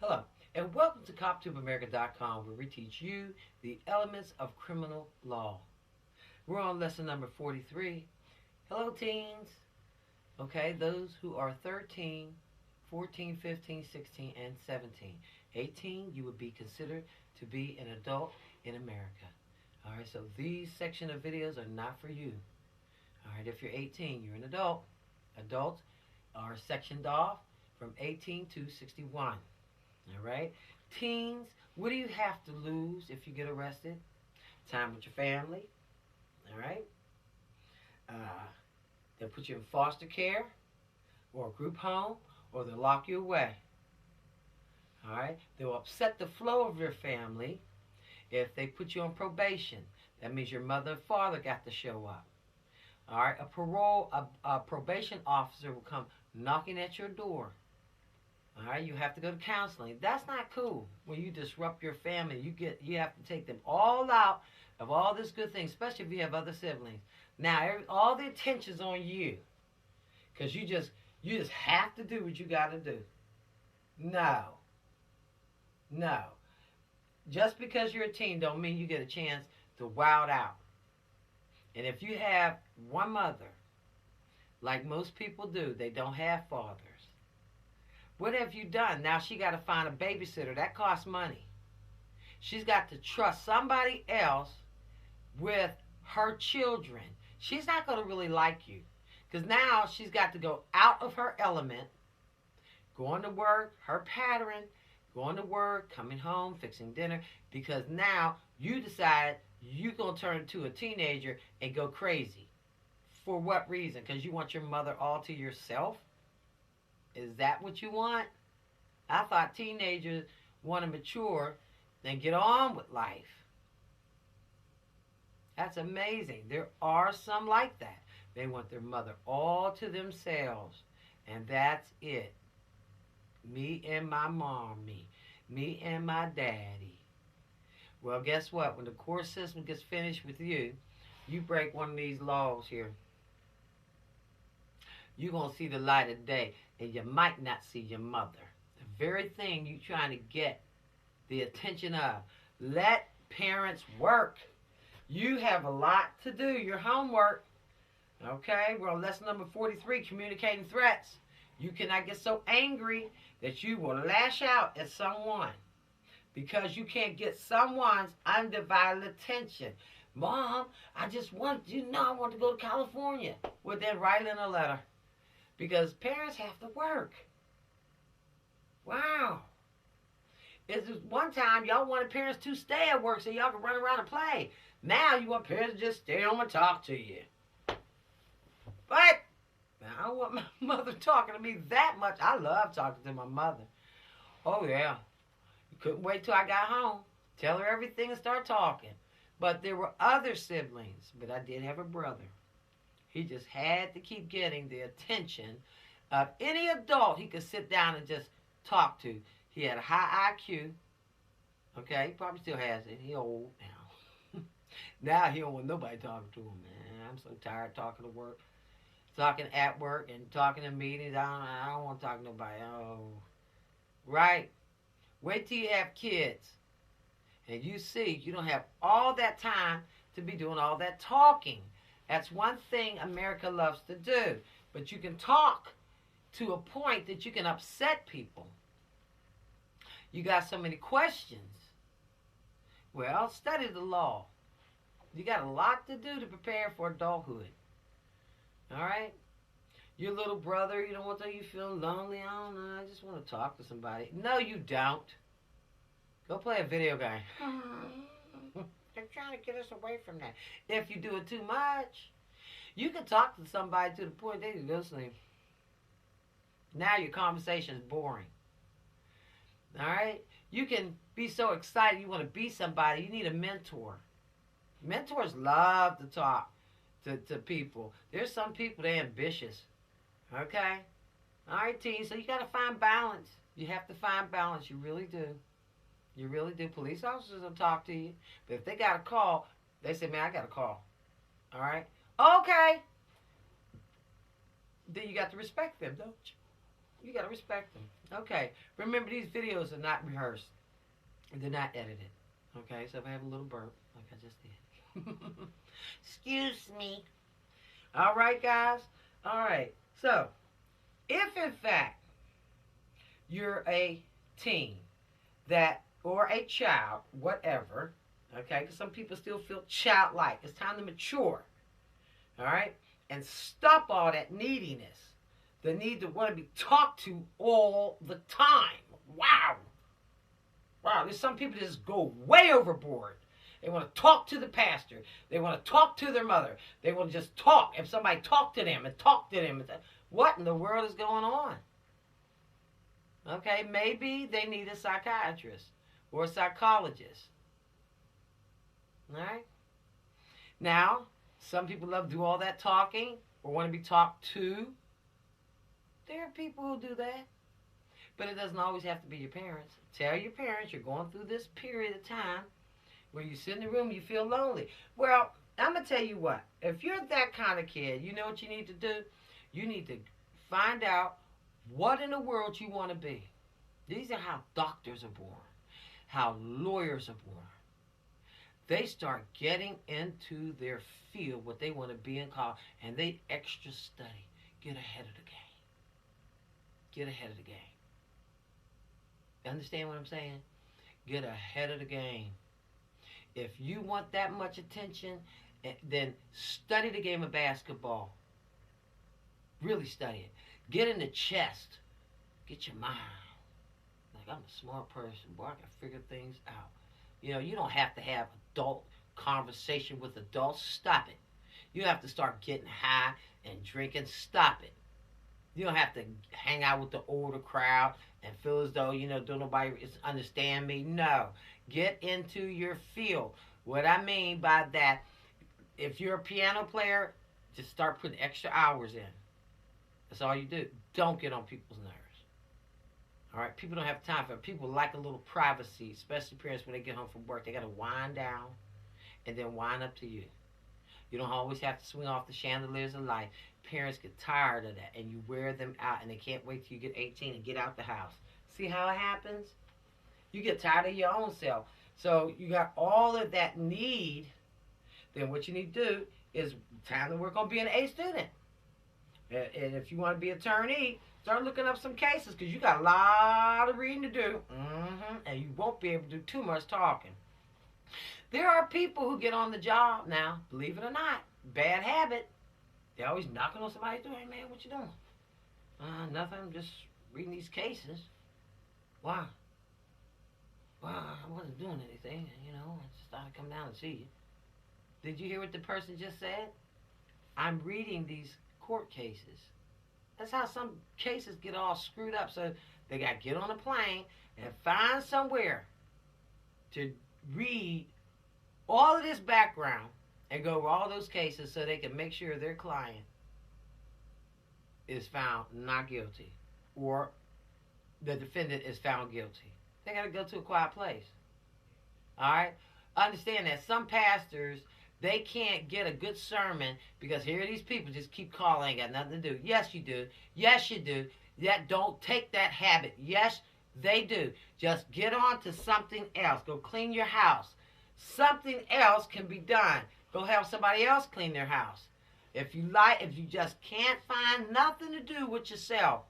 Hello, and welcome to CopTubeAmerica.com, where we teach you the elements of criminal law. We're on lesson number 43. Hello, teens. Okay, those who are 13, 14, 15, 16, and 17. 18, you would be considered to be an adult in America. All right, so these section of videos are not for you. All right, if you're 18, you're an adult. Adults are sectioned off from 18 to 61. All right? Teens, what do you have to lose if you get arrested? Time with your family. All right? They'll put you in foster care or a group home, or they'll lock you away. All right? They'll upset the flow of your family if they put you on probation. That means your mother and father got to show up. All right? A probation officer will come knocking at your door. All right, you have to go to counseling. That's not cool. When you disrupt your family, you have to take them all out of all this good thing, especially if you have other siblings. Now, all the attention's on you, because you just have to do what you got to do. No, no. Just because you're a teen don't mean you get a chance to wild out. And if you have one mother, like most people do, they don't have fathers. What have you done? Now she got to find a babysitter. That costs money. She's got to trust somebody else with her children. She's not going to really like you, because now she's got to go out of her element, going to work, her pattern, going to work, coming home, fixing dinner, because now you decide you're going to turn into a teenager and go crazy. For what reason? Because you want your mother all to yourself? Is that what you want? I thought teenagers want to mature and get on with life. That's amazing. There are some like that. They want their mother all to themselves, and that's it. Me and my mommy. Me and my daddy. Well, guess what? When the court system gets finished with you, you break one of these laws here, you're going to see the light of day, and you might not see your mother. The very thing you're trying to get the attention of. Let parents work. You have a lot to do. Your homework. Okay, we're on lesson number 43, communicating threats. You cannot get so angry that you will lash out at someone because you can't get someone's undivided attention. Mom, I just want you to know I want to go to California. Well, then write in a letter. Because parents have to work. Wow. It's just one time y'all wanted parents to stay at work so y'all can run around and play. Now you want parents to just stay home and talk to you. But I don't want my mother talking to me that much. I love talking to my mother. Oh, yeah. You couldn't wait till I got home. Tell her everything and start talking. But there were other siblings. But I did have a brother. He just had to keep getting the attention of any adult he could sit down and just talk to. He had a high IQ. Okay, he probably still has it. He old now. Now he don't want nobody talking to him, man. I'm so tired talking at work and talking in meetings. I don't want to talk to nobody. Oh, right. Wait till you have kids. And you see, you don't have all that time to be doing all that talking. That's one thing America loves to do. But you can talk to a point that you can upset people. You got so many questions. Well, study the law. You got a lot to do to prepare for adulthood. All right? Your little brother, you don't want to, you feel lonely. I don't know, I just want to talk to somebody. No, you don't. Go play a video game. They're trying to get us away from that. If you do it too much, you can talk to somebody to the point they're listening. Now your conversation is boring. All right? You can be so excited you want to be somebody. You need a mentor. Mentors love to talk to people. There's some people, they're ambitious. Okay? All right, teens. So you got to find balance. You have to find balance. You really do. You really do. Police officers will talk to you. But if they got a call, they say, man, I got a call. All right? Okay. Then you got to respect them, don't you? You got to respect them. Okay. Remember, these videos are not rehearsed. They're not edited. Okay. So if I have a little burp, like I just did. Excuse me. All right, guys. All right. So, if in fact you're a teen that or a child, whatever, okay, because some people still feel childlike. It's time to mature. All right? And stop all that neediness. The need to want to be talked to all the time. Wow. Wow, there's some people that just go way overboard. They want to talk to the pastor. They want to talk to their mother. They want to just talk. If somebody talk to them, what in the world is going on? Okay, maybe they need a psychiatrist or a psychologist. All right? Now, some people love to do all that talking or want to be talked to. There are people who do that. But it doesn't always have to be your parents. Tell your parents you're going through this period of time where you sit in the room and you feel lonely. Well, I'm going to tell you what. If you're that kind of kid, you know what you need to do? You need to find out what in the world you want to be. These are how doctors are born, how lawyers are born. They start getting into their field, what they want to be in college, and they extra study. Get ahead of the game. Get ahead of the game. You understand what I'm saying? Get ahead of the game. If you want that much attention, then study the game of basketball. Really study it. Get in the chest. Get your mind. Like, I'm a smart person. Boy, I can figure things out. You know, you don't have to have adult conversation with adults. Stop it. You have to start getting high and drinking. Stop it. You don't have to hang out with the older crowd and feel as though, don't nobody understand me. No. Get into your field. What I mean by that, if you're a piano player, just start putting extra hours in. That's all you do. Don't get on people's nerves. All right? People don't have time for it. People like a little privacy, especially parents when they get home from work. They got to wind down and then wind up to you. You don't always have to swing off the chandeliers of life. Parents get tired of that, and you wear them out, and they can't wait till you get 18 and get out the house. See how it happens? You get tired of your own self. So you got all of that need. Then what you need to do is time to work on being an A student. And if you want to be an attorney, start looking up some cases because you got a lot of reading to do. And you won't be able to do too much talking. There are people who get on the job now, believe it or not, bad habit. They're always knocking on somebody's door. Hey, man, what you doing? Nothing. I'm just reading these cases. Why? Well, I wasn't doing anything, I just thought I'd come down and see you. Did you hear what the person just said? I'm reading these court cases. That's how some cases get all screwed up. So they got to get on a plane and find somewhere to read all of this background and go over all those cases so they can make sure their client is found not guilty or the defendant is found guilty. They got to go to a quiet place. All right? Understand that some pastors, they can't get a good sermon because here these people just keep calling, ain't got nothing to do. Yes, you do. Yes, you do. Don't take that habit. Yes, they do. Just get on to something else. Go clean your house. Something else can be done. Go have somebody else clean their house. If you just can't find nothing to do with yourself,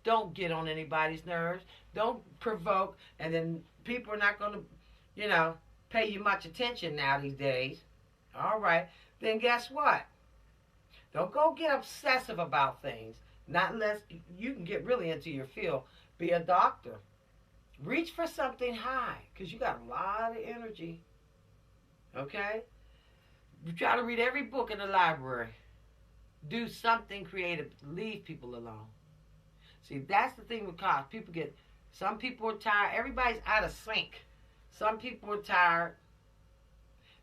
don't get on anybody's nerves. Don't provoke, and then people are not going to, pay you much attention now these days. All right. Then guess what? Don't go get obsessive about things. Not unless you can get really into your field. Be a doctor. Reach for something high because you got a lot of energy. Okay? You try to read every book in the library. Do something creative. Leave people alone. See, that's the thing with college. Some people are tired. Everybody's out of sync. Some people are tired.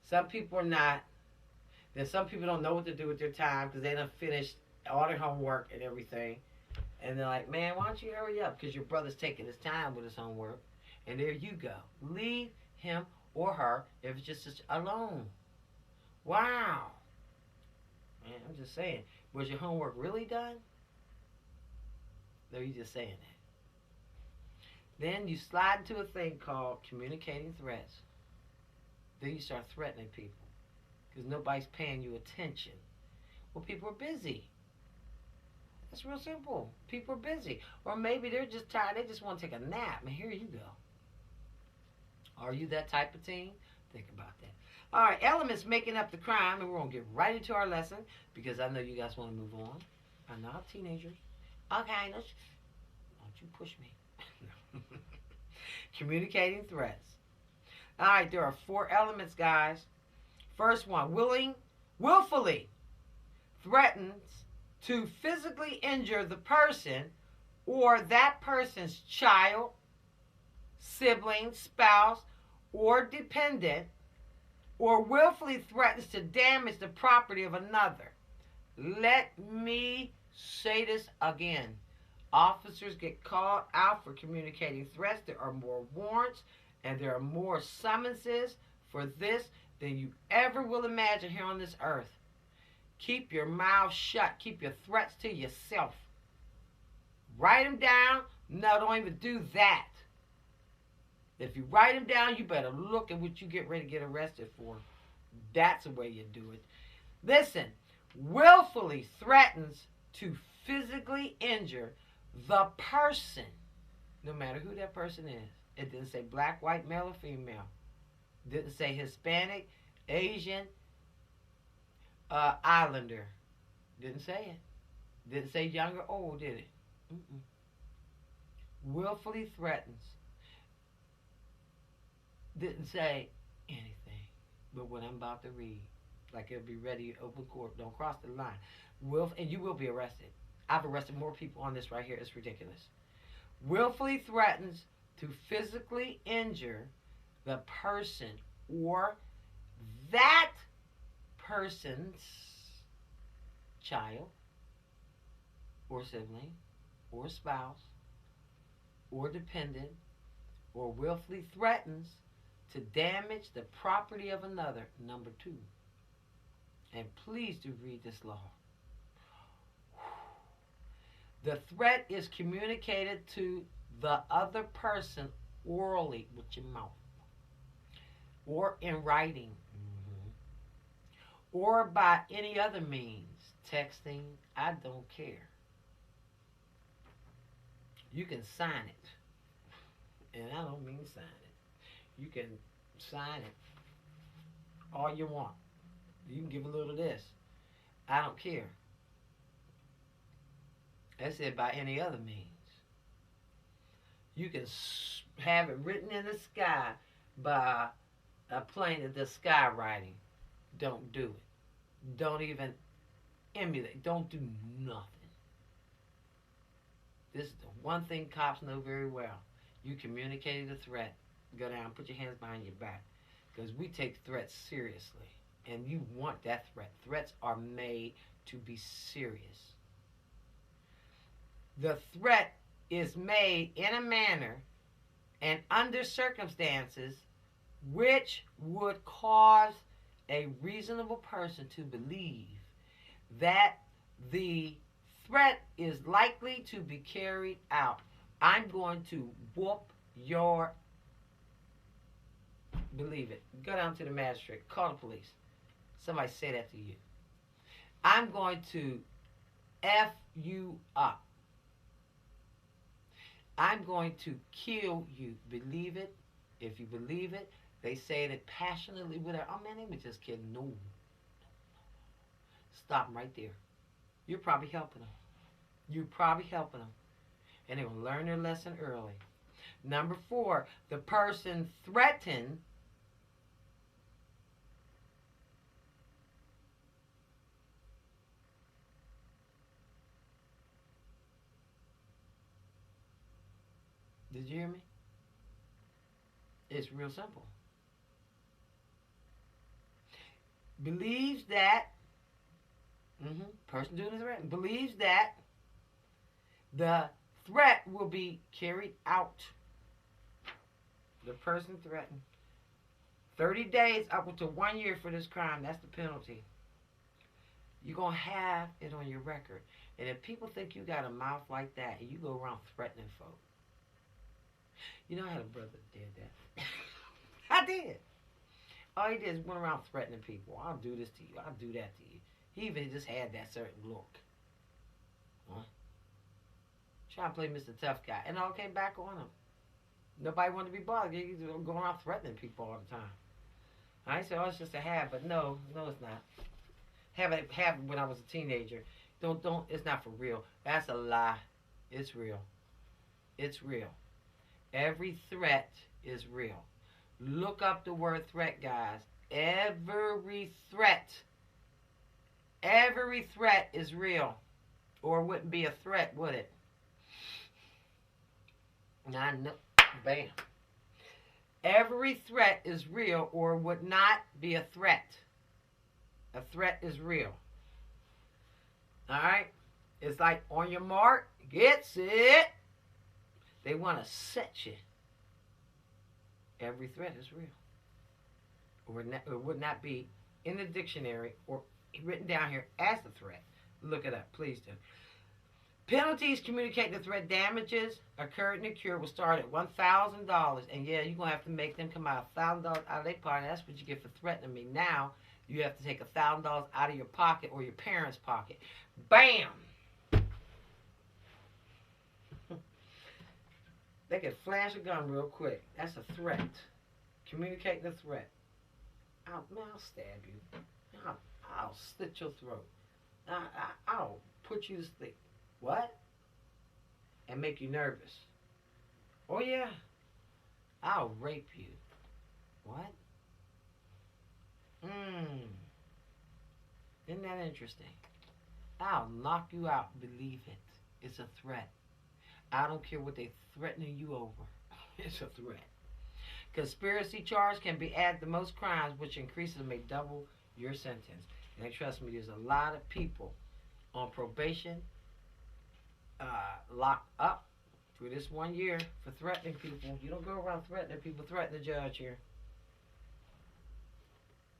Some people are not. Then some people don't know what to do with their time because they done finished all their homework and everything. And they're like, man, why don't you hurry up? Because your brother's taking his time with his homework. And there you go. Leave him or her if it's just alone. Wow. Man, I'm just saying. Was your homework really done? No, you're just saying that. Then you slide into a thing called communicating threats. Then you start threatening people because nobody's paying you attention. Well, people are busy. It's real simple. People are busy. Or maybe they're just tired. They just want to take a nap. And here you go. Are you that type of teen? Think about that. All right, elements making up the crime. And we're going to get right into our lesson because I know you guys want to move on. I'm not teenagers. Okay, don't you push me. Communicating threats. All right, there are 4 elements, guys. First one, willfully threatens to physically injure the person or that person's child, sibling, spouse, or dependent, or willfully threatens to damage the property of another. Let me say this again. Officers get called out for communicating threats. There are more warrants and there are more summonses for this than you ever will imagine here on this earth. Keep your mouth shut. Keep your threats to yourself. Write them down. No, don't even do that. If you write them down, you better look at what you get ready to get arrested for. That's the way you do it. Listen, willfully threatens to physically injure the person, no matter who that person is. It didn't say black, white, male, or female. It didn't say Hispanic, Asian, Islander. Didn't say it. Didn't say young or old, did it? Mm-mm. Willfully threatens. Didn't say anything but what I'm about to read. Like it'll be ready, open court. Don't cross the line. And you will be arrested. I've arrested more people on this right here. It's ridiculous. Willfully threatens to physically injure the person or that person's child or sibling or spouse or dependent, or willfully threatens to damage the property of another. Number 2. And please do read this law. The threat is communicated to the other person orally with your mouth or in writing, or by any other means, texting, I don't care. You can sign it, and I don't mean sign it. You can sign it all you want. You can give a little of this. I don't care. I said by any other means. You can have it written in the sky by a plane of the sky writing. Don't do it. Don't even emulate. Don't do nothing. This is the one thing cops know very well. You communicated a threat. Go down, put your hands behind your back. Because we take threats seriously. And you want that threat. Threats are made to be serious. The threat is made in a manner and under circumstances which would cause a reasonable person to believe that the threat is likely to be carried out. I'm going to whoop your... Believe it. Go down to the magistrate. Call the police. Somebody say that to you. I'm going to F you up. I'm going to kill you. Believe it. If you believe it, they say it passionately with her. Oh man, they were just kidding. No. Stop them right there. You're probably helping them. You're probably helping them. And they're going to learn their lesson early. Number 4, the person threatened Did you hear me? It's real simple. Believes that, person doing the threat, believes that the threat will be carried out. The person threatened. 30 days up to 1 year for this crime. That's the penalty. You're going to have it on your record. And if people think you got a mouth like that and you go around threatening folk, you know, I had a brother that did that. I did. All he did is went around threatening people. I'll do this to you. I'll do that to you. He even just had that certain look. Huh? Trying to play Mr. Tough Guy. And it all came back on him. Nobody wanted to be bothered. He was going around threatening people all the time. I said, oh, it's just a habit. But no, it's not. Habit when I was a teenager. Don't, it's not for real. That's a lie. It's real. It's real. Every threat is real. Look up the word threat, guys. Every threat is real. Or it wouldn't be a threat, would it? Now, no, bam. Every threat is real or would not be a threat. A threat is real. Alright? It's like on your mark, get set. They want to set you. Every threat is real. Or it would not be in the dictionary or written down here as a threat. Look it up, please do. Penalties communicate the threat damages occurred in the cure will start at $1,000. And yeah, you're going to have to make them come out $1,000 out of their pocket. That's what you get for threatening me. Now, you have to take $1,000 out of your pocket or your parents' pocket. Bam! They can flash a gun real quick. That's a threat. Communicate the threat. I'll stab you. I'll slit your throat. I'll put you to sleep. What? And make you nervous. Oh, yeah. I'll rape you. What? Isn't that interesting? I'll knock you out. Believe it. It's a threat. I don't care what they're threatening you over. It's a threat. Conspiracy charge can be added to most crimes, which increases and may double your sentence. And trust me, there's a lot of people on probation locked up for this 1 year for threatening people. You don't go around threatening people. Threaten the judge here.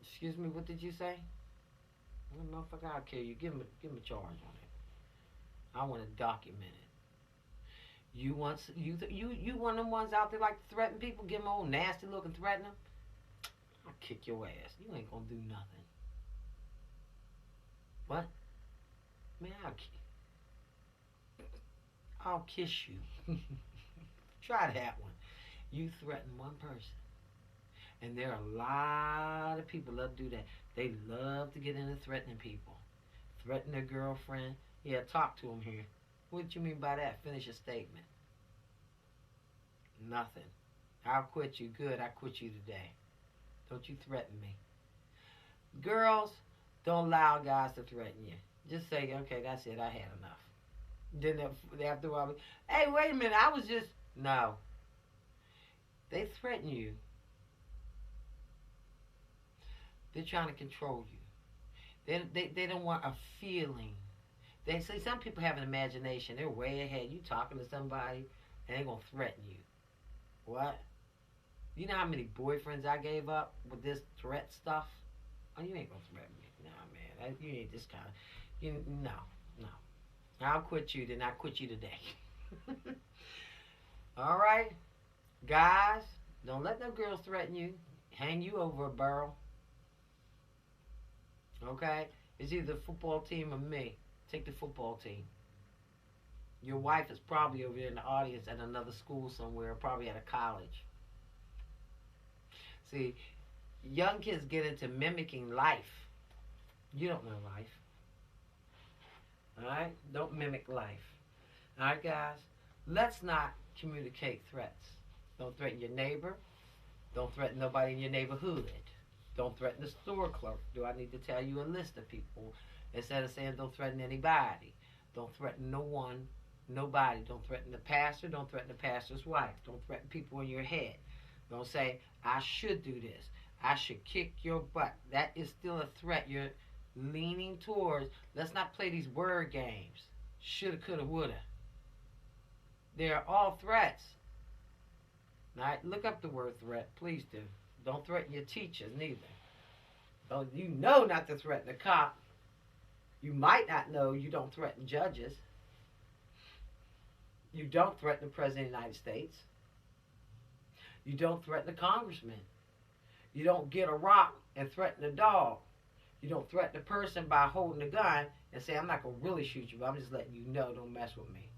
Excuse me, what did you say? Well, motherfucker, I'll kill you. Give him a charge on it. I want to document it. You one of them ones out there like to threaten people, give them old nasty look and threaten them? I'll kick your ass. You ain't gonna do nothing. What? Man, I'll kiss you. Try that one. You threaten one person. And there are a lot of people love to do that. They love to get into threatening people. Threaten their girlfriend. Yeah, talk to them here. What do you mean by that? Finish your statement. Nothing. I'll quit you. Good, I quit you today. Don't you threaten me. Girls, don't allow guys to threaten you. Just say, okay, that's it. I had enough. Then after a while, hey, wait a minute. I was just... No. They threaten you. They're trying to control you. They don't want a feeling. They say some people have an imagination. They're way ahead. You talking to somebody, and they're going to threaten you. What? You know how many boyfriends I gave up with this threat stuff? Oh, you ain't going to threaten me. Nah, man. You ain't this kind of... No. I'll quit you, then I quit you today. All right? Guys, don't let no girls threaten you. Hang you over a barrel. Okay? It's either the football team or me. Take the football team. Your wife is probably over there in the audience at another school somewhere, probably at a college. See, young kids get into mimicking life. You don't know life. Alright? Don't mimic life. Alright, guys? Let's not communicate threats. Don't threaten your neighbor. Don't threaten nobody in your neighborhood. Don't threaten the store clerk. Do I need to tell you a list of people? Instead of saying don't threaten anybody. Don't threaten no one, nobody. Don't threaten the pastor. Don't threaten the pastor's wife. Don't threaten people in your head. Don't say, I should do this. I should kick your butt. That is still a threat. You're leaning towards. Let's not play these word games. Shoulda, coulda, woulda. They're all threats. Now, look up the word threat. Please do. Don't threaten your teachers neither. Oh, you know not to threaten a cop. You might not know you don't threaten judges. You don't threaten the President of the United States. You don't threaten the congressman. You don't get a rock and threaten a dog. You don't threaten a person by holding a gun and say, I'm not going to really shoot you, but I'm just letting you know, don't mess with me.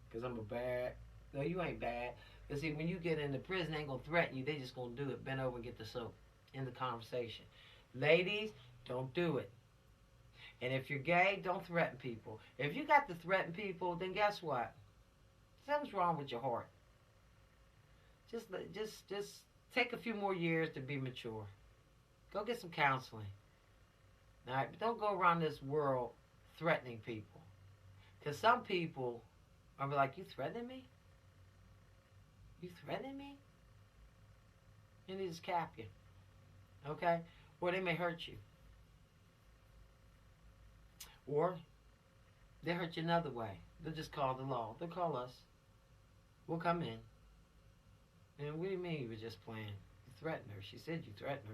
Because I'm a bad. No, you ain't bad. Because see, when you get into prison, they ain't going to threaten you. They just going to do it. Bend over and get the soap. In the conversation. Ladies, don't do it. And if you're gay, don't threaten people. If you got to threaten people, then guess what? Something's wrong with your heart. Just take a few more years to be mature. Go get some counseling. All right, but don't go around this world threatening people. Because some people are like, you threatening me? You threatening me? And they just cap you. Okay? Or they may hurt you. Or they hurt you another way. They'll just call the law. They'll call us. We'll come in. And what do you mean you were just playing? You threatened her. She said you threatened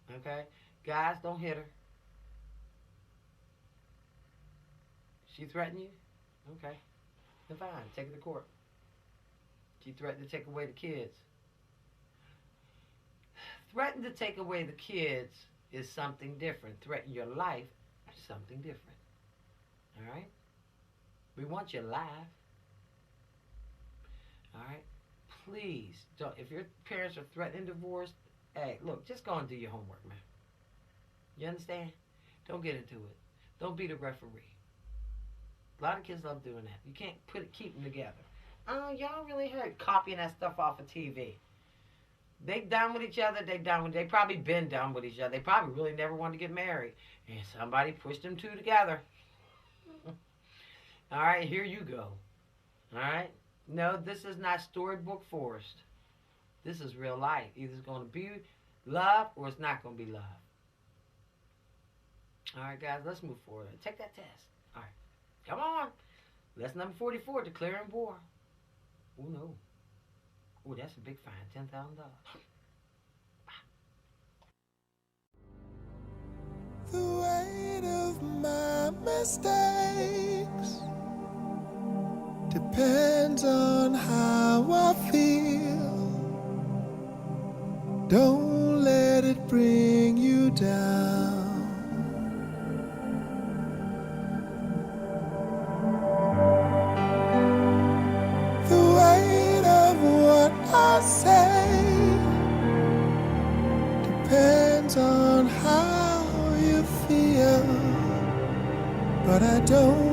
her. Okay? Guys, don't hit her. She threatened you? Okay. Then fine. Take her to court. She threatened to take away the kids. Threaten to take away the kids is something different. Threaten your life is something different. All right? We want you alive. All right? Please, don't. If your parents are threatening divorce, hey, look, just go and do your homework, man. You understand? Don't get into it. Don't be the referee. A lot of kids love doing that. You can't keep them together. Oh, y'all really heard copying that stuff off of TV. They done with each other. They probably been done with each other. They probably really never wanted to get married. And somebody pushed them two together. All right, here you go. All right? No, this is not storybook forest. This is real life. Either it's going to be love or it's not going to be love. All right, guys, let's move forward. Take that test. All right. Come on. Lesson number 44, declaring war. Oh, no. Oh, that's a big fine, $10,000. The weight of my mistakes depends on how I feel. Don't let it bring you down. I say depends on how you feel, but I don't